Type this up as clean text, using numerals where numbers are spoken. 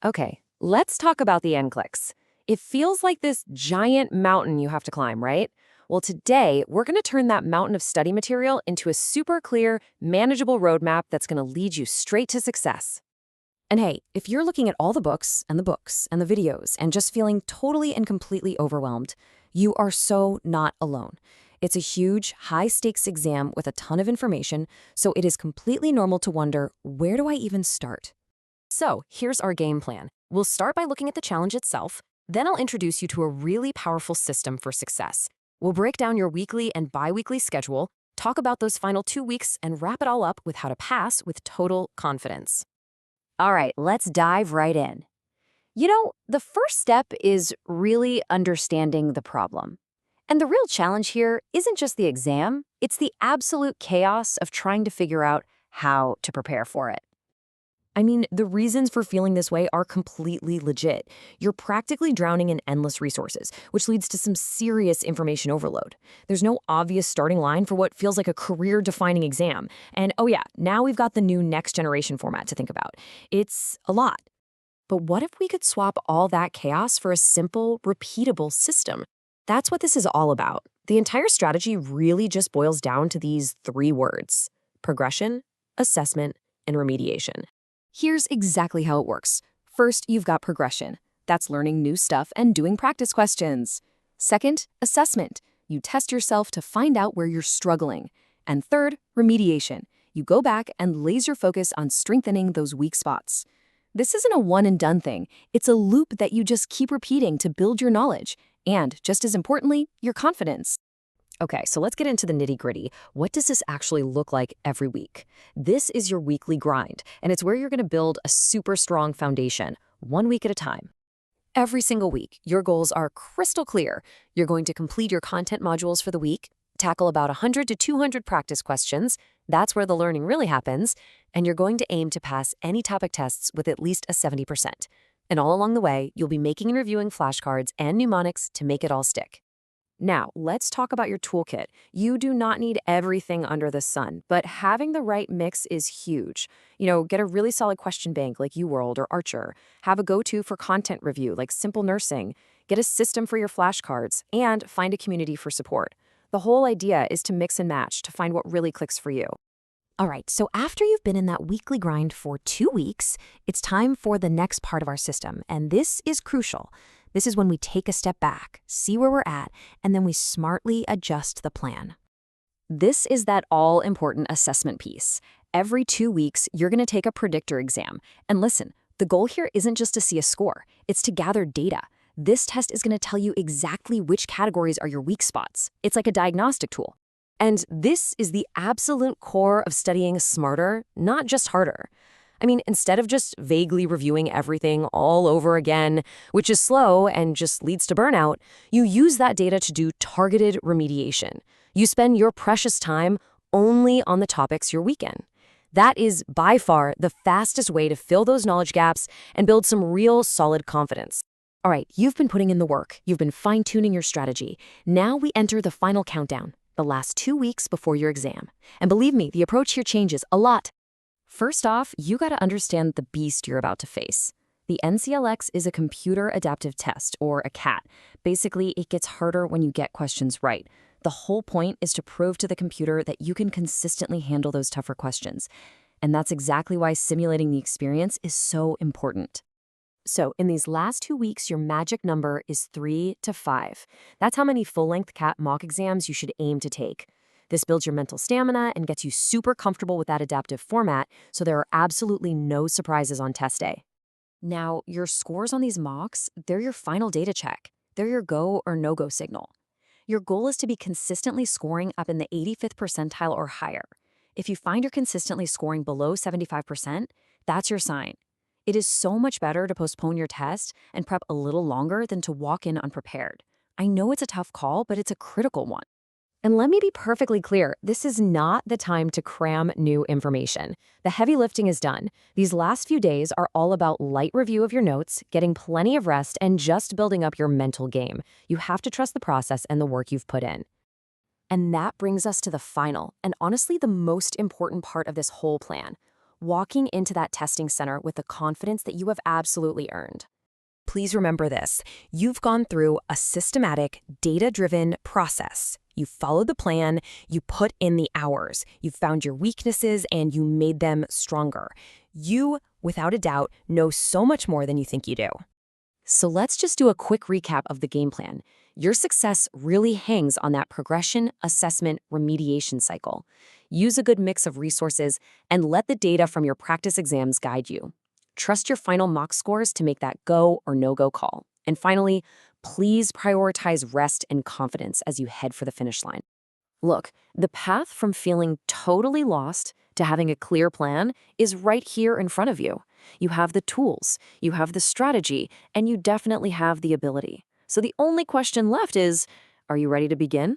Okay, let's talk about the NCLEX. It feels like this giant mountain you have to climb, right? Well, today, we're going to turn that mountain of study material into a super clear, manageable roadmap that's going to lead you straight to success. And hey, if you're looking at all the books and the videos and just feeling totally and completely overwhelmed, you are so not alone. It's a huge, high-stakes exam with a ton of information, so it is completely normal to wonder, where do I even start? So here's our game plan. We'll start by looking at the challenge itself, then I'll introduce you to a really powerful system for success. We'll break down your weekly and bi-weekly schedule, talk about those final 2 weeks, and wrap it all up with how to pass with total confidence. All right, let's dive right in. The first step is really understanding the problem. And the real challenge here isn't just the exam, it's the absolute chaos of trying to figure out how to prepare for it. I mean, the reasons for feeling this way are completely legit. You're practically drowning in endless resources, which leads to some serious information overload. There's no obvious starting line for what feels like a career-defining exam. And oh yeah, now we've got the new next generation format to think about. It's a lot. But what if we could swap all that chaos for a simple, repeatable system? That's what this is all about. The entire strategy really just boils down to these 3 words: progression, assessment, and remediation. Here's exactly how it works. First, you've got progression. That's learning new stuff and doing practice questions. Second, assessment. You test yourself to find out where you're struggling. And third, remediation. You go back and laser focus on strengthening those weak spots. This isn't a one-and-done thing. It's a loop that you just keep repeating to build your knowledge. And, just as importantly, your confidence. Okay, so let's get into the nitty-gritty. What does this actually look like every week? This is your weekly grind, and it's where you're going to build a super strong foundation, 1 week at a time. Every single week, your goals are crystal clear. You're going to complete your content modules for the week, tackle about 100 to 200 practice questions. That's where the learning really happens. And you're going to aim to pass any topic tests with at least a 70%. And all along the way, you'll be making and reviewing flashcards and mnemonics to make it all stick. Now, let's talk about your toolkit. You do not need everything under the sun, but having the right mix is huge. Get a really solid question bank like UWorld or Archer. Have a go-to for content review like Simple Nursing. Get a system for your flashcards, and find a community for support. The whole idea is to mix and match to find what really clicks for you. All right, so after you've been in that weekly grind for 2 weeks, it's time for the next part of our system, and this is crucial. This is when we take a step back, see where we're at, and then we smartly adjust the plan. This is that all-important assessment piece. Every 2 weeks, you're going to take a predictor exam. And listen, the goal here isn't just to see a score, it's to gather data. This test is going to tell you exactly which categories are your weak spots. It's like a diagnostic tool. And this is the absolute core of studying smarter, not just harder. I mean, instead of just vaguely reviewing everything all over again, which is slow and just leads to burnout, you use that data to do targeted remediation. You spend your precious time only on the topics you're weak in. That is by far the fastest way to fill those knowledge gaps and build some real solid confidence. All right, you've been putting in the work. You've been fine-tuning your strategy. Now we enter the final countdown, the last 2 weeks before your exam. And believe me, the approach here changes a lot. First off, you got to understand the beast you're about to face. The NCLEX is a computer adaptive test, or a CAT. Basically, it gets harder when you get questions right. The whole point is to prove to the computer that you can consistently handle those tougher questions. And that's exactly why simulating the experience is so important. So in these last 2 weeks, your magic number is 3 to 5. That's how many full-length CAT mock exams you should aim to take. This builds your mental stamina and gets you super comfortable with that adaptive format, so there are absolutely no surprises on test day. Now, your scores on these mocks, they're your final data check. They're your go or no-go signal. Your goal is to be consistently scoring up in the 85th percentile or higher. If you find you're consistently scoring below 75%, that's your sign. It is so much better to postpone your test and prep a little longer than to walk in unprepared. I know it's a tough call, but it's a critical one. And let me be perfectly clear, this is not the time to cram new information. The heavy lifting is done. These last few days are all about light review of your notes, getting plenty of rest, and just building up your mental game. You have to trust the process and the work you've put in. And that brings us to the final, and honestly the most important part of this whole plan. walking into that testing center with the confidence that you have absolutely earned. Please remember this. You've gone through a systematic, data-driven process. You followed the plan, you put in the hours, you found your weaknesses, and you made them stronger. You, without a doubt, know so much more than you think you do. So let's just do a quick recap of the game plan. Your success really hangs on that progression, assessment, remediation cycle. Use a good mix of resources and let the data from your practice exams guide you. Trust your final mock scores to make that go or no-go call. And finally, please prioritize rest and confidence as you head for the finish line. Look, the path from feeling totally lost to having a clear plan is right here in front of you. You have the tools, you have the strategy, and you definitely have the ability. So the only question left is, are you ready to begin?